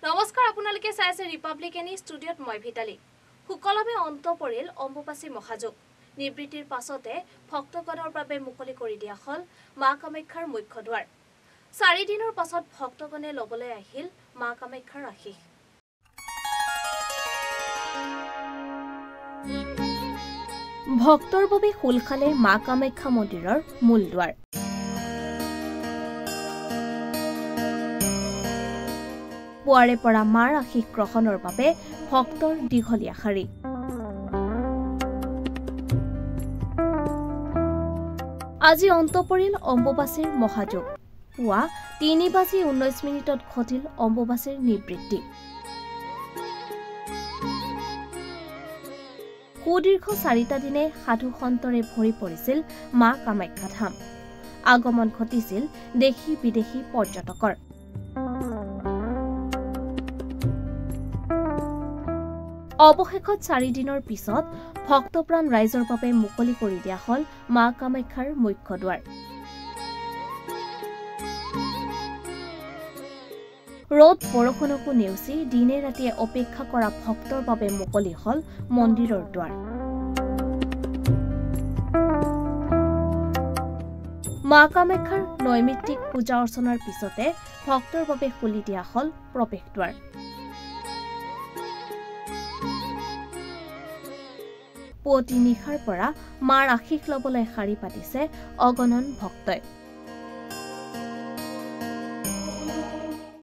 নমস্কাৰ আপোনালোকে চাই আছে ৰিপাব্লিকানি ষ্টুডিঅ'ত মই ভিতালী সুকলমে অন্ত পৰিল অম্বুবাচী মহাযোগ নিবৃত্তিৰ পাছতে ভক্তগণৰ বাবে মুকলি কৰি দিয়া হল মা কামাখ্যাৰ মুখ্য দ্বাৰ 4 দিনৰ পাছত ভক্তগণে লবলৈ আহিল মা কামাখ্যাৰ আশীষ ভক্তৰ বাবে খুল খালে মা কামাখ্যা মন্দিৰৰ মূল দ্বাৰ পুৱাৰে পৰা মাৰ আশীষ গ্ৰহণৰ বাবে ভক্তৰ দীঘলীয়া শাৰী আজি অন্ত পৰিল অম্বুবাচীৰ মহাযোগ পুৱা 3:19 ঘটিল অম্বুবাচীৰ নিবৃত্তি সুদীৰ্ঘ 4টা দিনে সাধু সন্তৰে ভৰি পৰিছিল মা কামাখ্যা ধাম আগমন ঘটিছিল দেশী বিদেশী পৰ্যটকৰ অৱশেষত 4 দিনৰ পিছত ভক্তপ্ৰাণ ৰাইজৰ বাবে মুকলি কৰি দিয়া হল মা কামাখ্যাৰ মুখ্য দ্বাৰ ৰ'দ বৰষুণকো নেওচি দিনে ৰাতিয়ে অপেক্ষা কৰা ভক্তৰ বাবে মুকলি হল মন্দিৰৰ দ্বাৰ মা কামাখ্যাৰ নৈমিত্তিক পূজা অৰ্চনাৰ পিছতে ভক্তৰ বাবে খুলি দিয়া হল প্ৰৱেশ দ্বাৰ পুৱতি নিশাৰ পৰা মাৰ আশীষ লবলৈ শাৰী পাতিছে অগণন ভক্তই